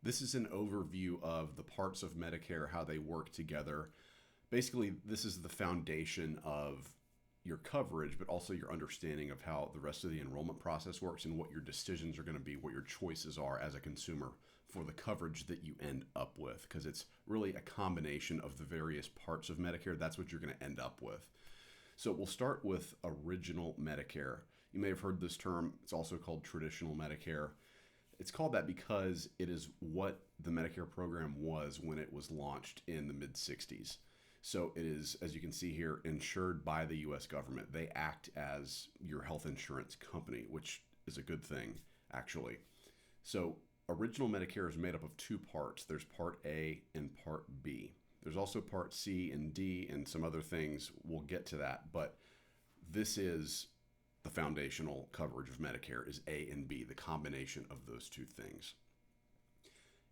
This is an overview of the parts of Medicare, how they work together. Basically, this is the foundation of your coverage, but also your understanding of how the rest of the enrollment process works and what your decisions are going to be, what your choices are as a consumer for the coverage that you end up with. Because it's really a combination of the various parts of Medicare. That's what you're going to end up with. So we'll start with original Medicare. You may have heard this term. It's also called traditional Medicare. It's called that because it is what the Medicare program was when it was launched in the mid 60s. So it is, as you can see here, insured by the US government. They act as your health insurance company, which is a good thing, actually. So original Medicare is made up of two parts. There's Part A and Part B. There's also Part C and D and some other things. We'll get to that, but this is the foundational coverage of Medicare is A and B, the combination of those two things.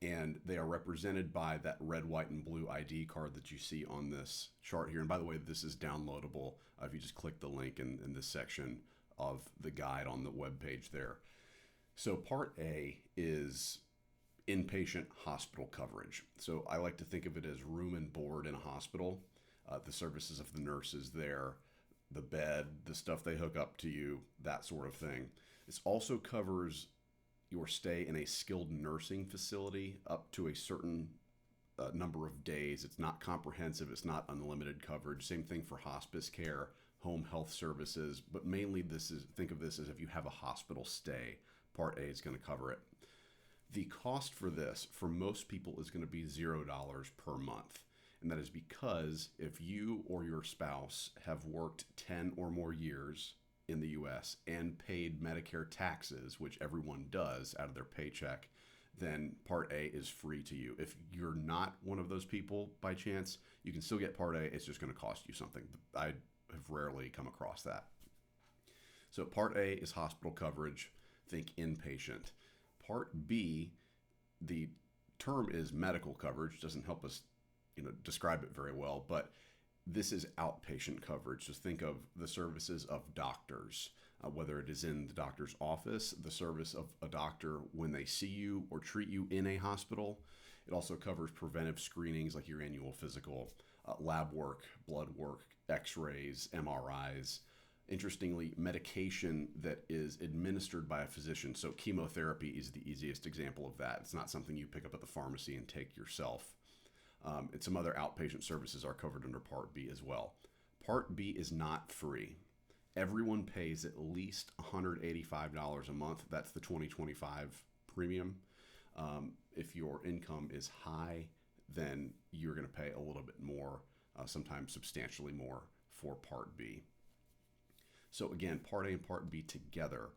And they are represented by that red, white, and blue ID card that you see on this chart here. And by the way, this is downloadable if you just click the link in this section of the guide on the web page there. So Part A is inpatient hospital coverage. So I like to think of it as room and board in a hospital, the services of the nurses there, the bed, the stuff they hook up to you, that sort of thing. This also covers your stay in a skilled nursing facility up to a certain number of days. It's not comprehensive. It's not unlimited coverage. Same thing for hospice care, home health services, but mainly think of this as if you have a hospital stay, Part A is going to cover it. The cost for this, for most people, is going to be $0 per month. And that is because if you or your spouse have worked 10 or more years in the US and paid Medicare taxes, which everyone does out of their paycheck, then Part A is free to you. If you're not one of those people by chance, you can still get Part A. It's just going to cost you something. I have rarely come across that. So Part A is hospital coverage. Think inpatient. Part B, the term is medical coverage. Doesn't help us, describe it very well, but this is outpatient coverage. Just think of the services of doctors, whether it is in the doctor's office, the service of a doctor when they see you or treat you in a hospital. It also covers preventive screenings like your annual physical, lab work, blood work, x-rays, MRIs. Interestingly, medication that is administered by a physician. So chemotherapy is the easiest example of that. It's not something you pick up at the pharmacy and take yourself. And some other outpatient services are covered under Part B as well. Part B is not free. Everyone pays at least $185 a month. That's the 2025 premium. If your income is high, then you're going to pay a little bit more, sometimes substantially more for Part B. So again, Part A and Part B together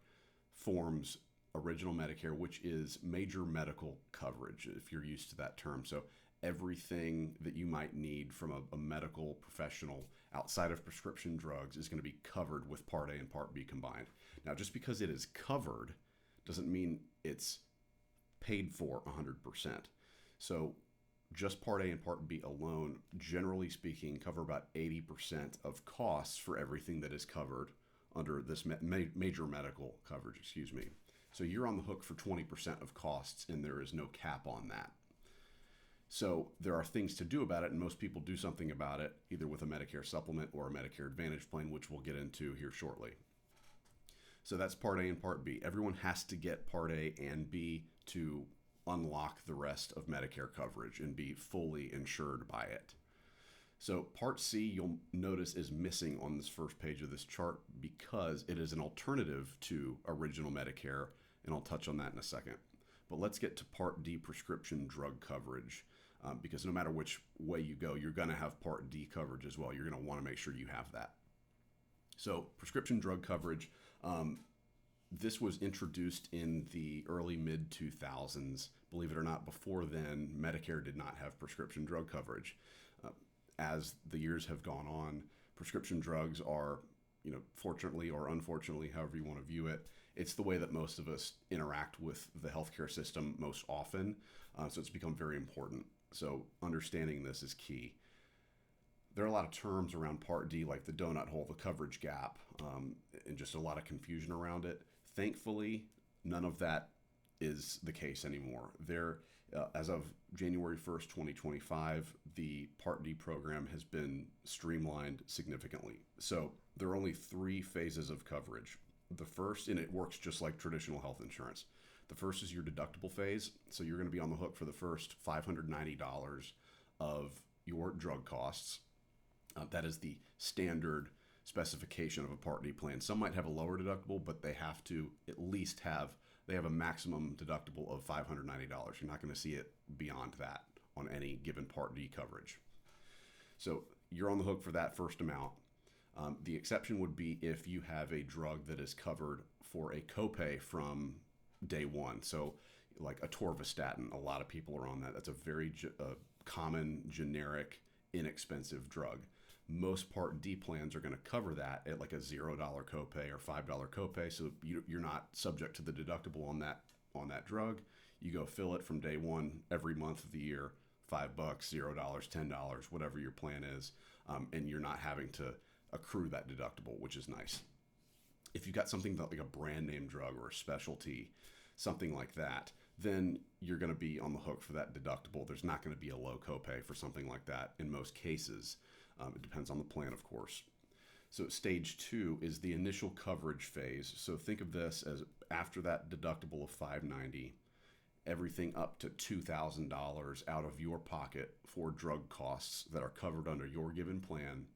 forms original Medicare, which is major medical coverage, if you're used to that term. So everything that you might need from a medical professional outside of prescription drugs is going to be covered with Part A and Part B combined. Now, just because it is covered doesn't mean it's paid for 100%. So just Part A and Part B alone, generally speaking, cover about 80% of costs for everything that is covered under this major medical coverage, So you're on the hook for 20% of costs, and there is no cap on that. So there are things to do about it, and most people do something about it, either with a Medicare supplement or a Medicare Advantage plan, which we'll get into here shortly. So that's Part A and Part B. Everyone has to get Part A and B to unlock the rest of Medicare coverage and be fully insured by it. So Part C, you'll notice, is missing on this first page of this chart because it is an alternative to original Medicare, and I'll touch on that in a second. But let's get to Part D, prescription drug coverage, because no matter which way you go, you're going to have Part D coverage as well. You're going to want to make sure you have that. So prescription drug coverage, this was introduced in the early mid-2000s. Believe it or not, before then, Medicare did not have prescription drug coverage. As the years have gone on, prescription drugs are, fortunately or unfortunately, however you want to view it, it's the way that most of us interact with the healthcare system most often. So it's become very important. So understanding this is key. There are a lot of terms around Part D, like the donut hole, the coverage gap, and just a lot of confusion around it. Thankfully, none of that is the case anymore. There As of January 1st, 2025, the Part D program has been streamlined significantly. So there are only three phases of coverage. The first, and it works just like traditional health insurance. The first is your deductible phase. So you're going to be on the hook for the first $590 of your drug costs. That is the standard specification of a Part D plan. Some might have a lower deductible, but they have to at least have they have a maximum deductible of $590. You're not going to see it beyond that on any given Part D coverage. So you're on the hook for that first amount. The exception would be if you have a drug that is covered for a copay from day one. So like atorvastatin, a lot of people are on that. That's a very common, generic, inexpensive drug. Most Part D plans are going to cover that at like a $0 copay or $5 copay, so you're not subject to the deductible on that drug. You go fill it from day one every month of the year, $5, $0, $10, whatever your plan is, and you're not having to accrue that deductible, which is nice. If you've got something like a brand name drug or a specialty, something like that, then you're going to be on the hook for that deductible. There's not going to be a low copay for something like that in most cases. It depends on the plan, of course. So stage 2 is the initial coverage phase. So think of this as after that deductible of $590, everything up to $2,000 out of your pocket for drug costs that are covered under your given plan.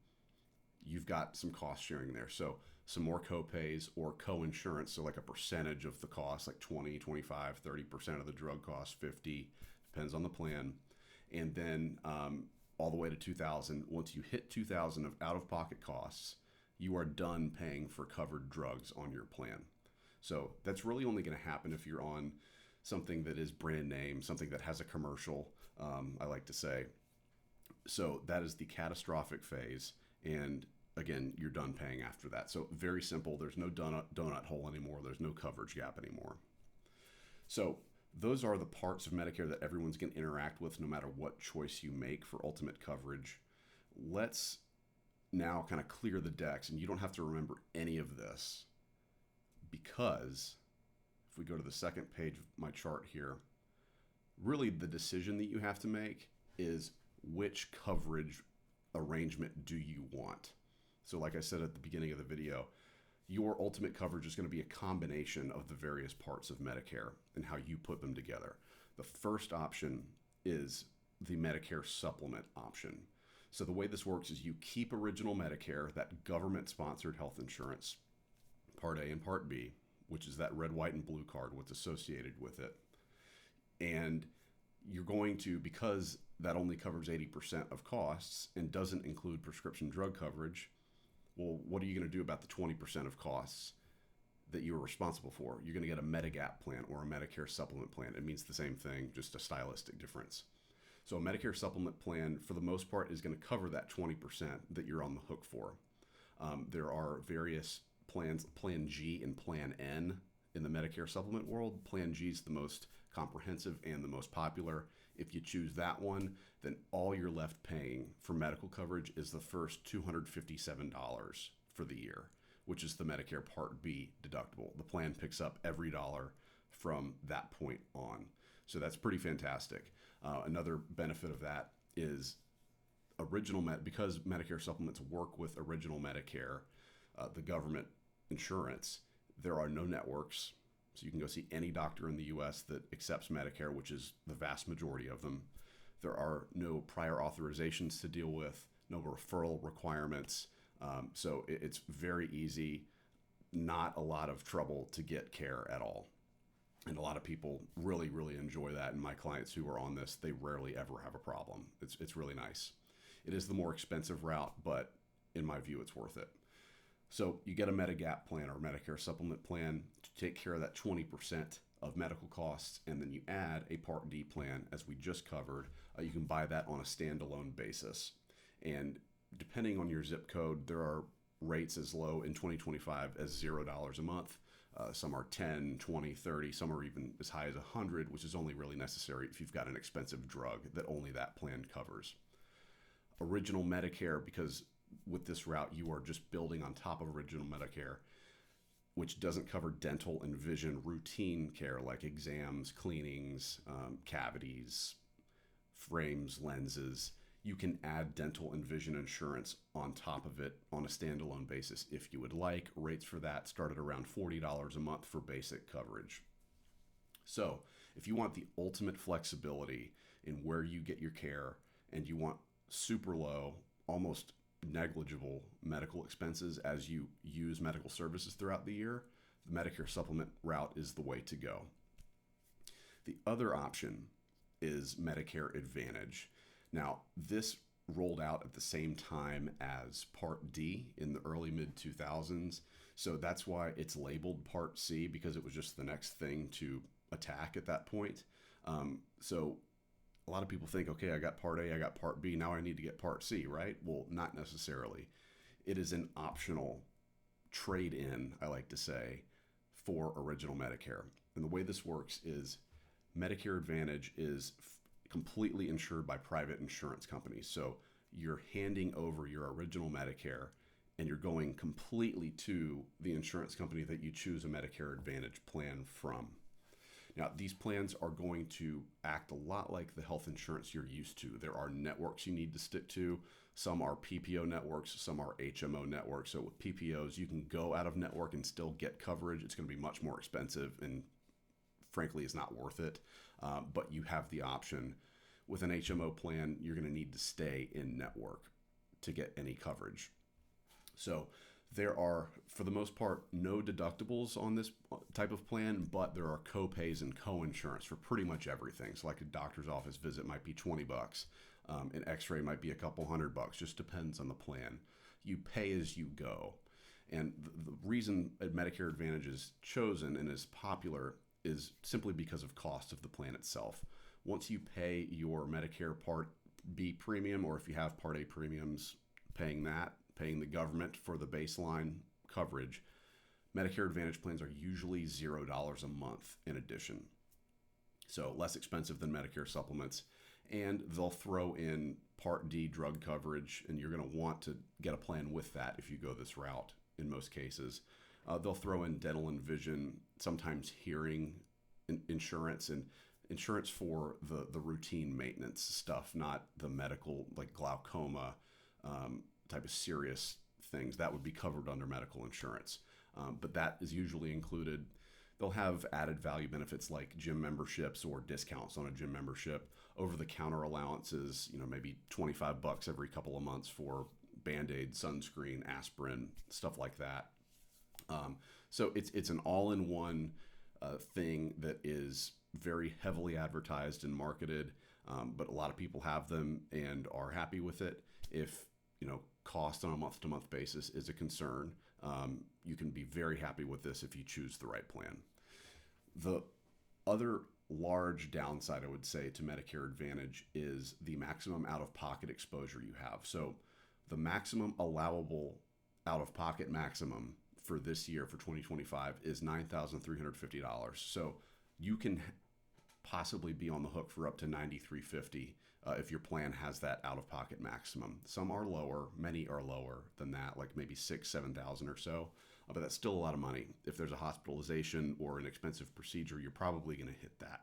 You've got some cost sharing there. So some more copays or co-insurance, so like a percentage of the cost, like 20, 25, 30% of the drug cost, 50, depends on the plan. And then all the way to 2,000. Once you hit 2,000 of out-of-pocket costs, you are done paying for covered drugs on your plan. So that's really only going to happen if you're on something that is brand name, something that has a commercial, I like to say. So that is the catastrophic phase. And again, you're done paying after that. So very simple. There's no donut hole anymore. There's no coverage gap anymore. So those are the parts of Medicare that everyone's going to interact with no matter what choice you make for ultimate coverage. Let's now kind of clear the decks, and you don't have to remember any of this, because if we go to the second page of my chart here, really the decision that you have to make is which coverage arrangement do you want. So like I said at the beginning of the video, your ultimate coverage is going to be a combination of the various parts of Medicare and how you put them together. The first option is the Medicare supplement option. So the way this works is you keep original Medicare, that government-sponsored health insurance, Part A and Part B, which is that red, white, and blue card, what's associated with it. And you're going to, because that only covers 80% of costs and doesn't include prescription drug coverage, well, what are you going to do about the 20% of costs that you are responsible for? You're going to get a Medigap plan or a Medicare supplement plan. It means the same thing, just a stylistic difference. So a Medicare supplement plan, for the most part, is going to cover that 20% that you're on the hook for. There are various plans, Plan G and Plan N in the Medicare supplement world. Plan G is the most comprehensive and the most popular. If you choose that one, then all you're left paying for medical coverage is the first $257 for the year, which is the Medicare Part B deductible. The plan picks up every dollar from that point on. So that's pretty fantastic. Another benefit of that is because Medicare supplements work with original Medicare, the government insurance, there are no networks. So you can go see any doctor in the U.S. that accepts Medicare, which is the vast majority of them. There are no prior authorizations to deal with, no referral requirements. So it's very easy, not a lot of trouble to get care at all. And a lot of people really, really enjoy that. And my clients who are on this, they rarely ever have a problem. It's really nice. It is the more expensive route, but in my view, it's worth it. So you get a Medigap plan or Medicare supplement plan to take care of that 20% of medical costs, and then you add a Part D plan, as we just covered. You can buy that on a standalone basis. And depending on your zip code, there are rates as low in 2025 as $0 a month. Some are 10, 20, 30, some are even as high as 100, which is only really necessary if you've got an expensive drug that only that plan covers. Original Medicare, because with this route you are just building on top of original Medicare, which doesn't cover dental and vision routine care like exams, cleanings, cavities, frames, lenses. You can add dental and vision insurance on top of it on a standalone basis if you would like. Rates for that start at around $40 a month for basic coverage. So, if you want the ultimate flexibility in where you get your care and you want super low, almost negligible medical expenses as you use medical services throughout the year, the Medicare supplement route is the way to go. The other option is Medicare Advantage. Now, this rolled out at the same time as Part D in the early mid 2000s. So that's why it's labeled Part C, because it was just the next thing to attack at that point. So a lot of people think, okay, I got Part A, I got Part B, now I need to get Part C, right? Well, not necessarily. It is an optional trade-in, I like to say, for original Medicare. And the way this works is Medicare Advantage is completely insured by private insurance companies. So you're handing over your original Medicare and you're going completely to the insurance company that you choose a Medicare Advantage plan from. Now, these plans are going to act a lot like the health insurance you're used to. There are networks you need to stick to. Some are PPO networks, some are HMO networks. So with PPOs, you can go out of network and still get coverage. It's going to be much more expensive and frankly is not worth it. But you have the option. With an HMO plan, you're going to need to stay in network to get any coverage. So there are, for the most part, no deductibles on this type of plan, but there are co-pays and co-insurance for pretty much everything. So like a doctor's office visit might be $20. An x-ray might be a couple $100, just depends on the plan. You pay as you go. And the reason Medicare Advantage is chosen and is popular is simply because of cost of the plan itself. Once you pay your Medicare Part B premium, or if you have Part A premiums, paying the government for the baseline coverage, Medicare Advantage plans are usually $0 a month in addition. So less expensive than Medicare supplements. And they'll throw in Part D drug coverage, and you're going to want to get a plan with that if you go this route in most cases. They'll throw in dental and vision, sometimes hearing insurance, and insurance for the routine maintenance stuff, not the medical, like glaucoma, type of serious things. That would be covered under medical insurance. But that is usually included. They'll have added value benefits like gym memberships or discounts on a gym membership, over-the-counter allowances, maybe $25 every couple of months for Band-Aid, sunscreen, aspirin, stuff like that. So it's an all-in-one thing that is very heavily advertised and marketed, but a lot of people have them and are happy with it. If cost on a month-to-month basis is a concern, you can be very happy with this if you choose the right plan. The other large downside, I would say, to Medicare Advantage is the maximum out-of-pocket exposure you have. So the maximum allowable out-of-pocket maximum for this year, for 2025, is $9,350. So you can possibly be on the hook for up to $9,350 if your plan has that out-of-pocket maximum. Some are lower, many are lower than that, like maybe $6,000-$7,000 or so, but that's still a lot of money. If there's a hospitalization or an expensive procedure, you're probably going to hit that.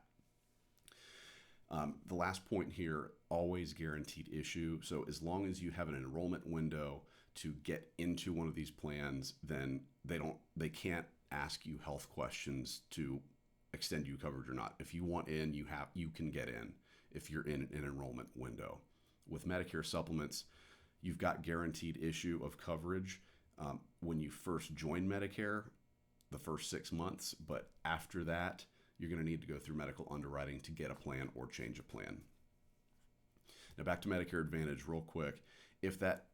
The last point here, always guaranteed issue. So as long as you have an enrollment window to get into one of these plans, then they can't ask you health questions to extend you coverage or not. If you want in, you can get in if you're in an enrollment window. With Medicare supplements, you've got guaranteed issue of coverage when you first join Medicare, the first 6 months, but after that, you're going to need to go through medical underwriting to get a plan or change a plan. Now back to Medicare Advantage real quick. If that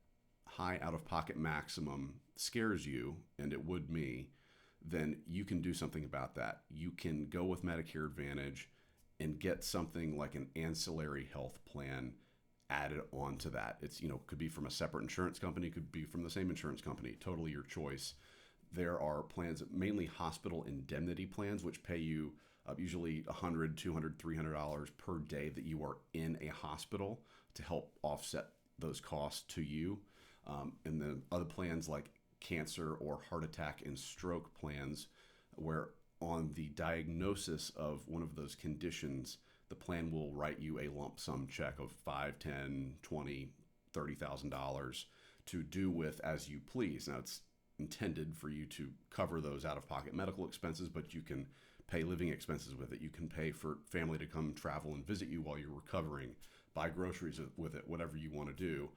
high out-of-pocket maximum scares you, and it would me, then you can do something about that. You can go with Medicare Advantage and get something like an ancillary health plan added onto that. It's, could be from a separate insurance company, could be from the same insurance company, totally your choice. There are plans, mainly hospital indemnity plans, which pay you usually $100, $200, $300 per day that you are in a hospital to help offset those costs to you. And then other plans like cancer or heart attack and stroke plans, where on the diagnosis of one of those conditions, the plan will write you a lump sum check of 5, 10, 20, $30,000 to do with as you please. Now, it's intended for you to cover those out-of-pocket medical expenses, but you can pay living expenses with it. You can pay for family to come travel and visit you while you're recovering, buy groceries with it, whatever you want to do.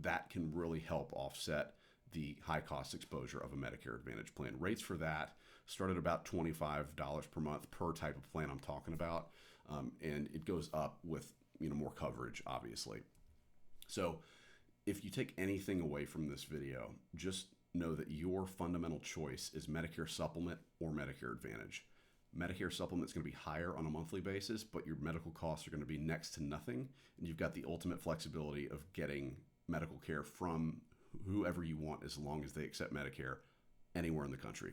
That can really help offset the high cost exposure of a Medicare Advantage plan. Rates for that start at about $25 per month per type of plan I'm talking about, and it goes up with more coverage, obviously. So if you take anything away from this video, just know that your fundamental choice is Medicare Supplement or Medicare Advantage. Medicare Supplement is going to be higher on a monthly basis, but your medical costs are going to be next to nothing, and you've got the ultimate flexibility of getting medical care from whoever you want as long as they accept Medicare anywhere in the country.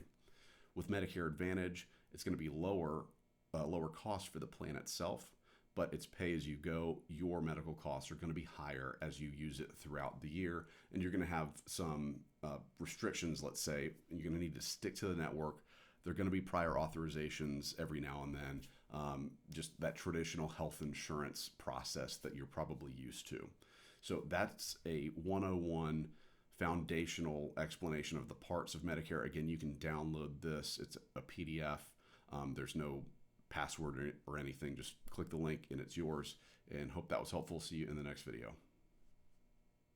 With Medicare Advantage, it's going to be lower cost for the plan itself, but it's pay as you go. Your medical costs are going to be higher as you use it throughout the year, and you're going to have some restrictions. Let's say you're going to need to stick to the network. There are going to be prior authorizations every now and then, just that traditional health insurance process that you're probably used to. So that's a 101 foundational explanation of the parts of Medicare. Again, you can download this. It's a PDF. There's no password or anything. Just click the link and it's yours. And hope that was helpful. See you in the next video.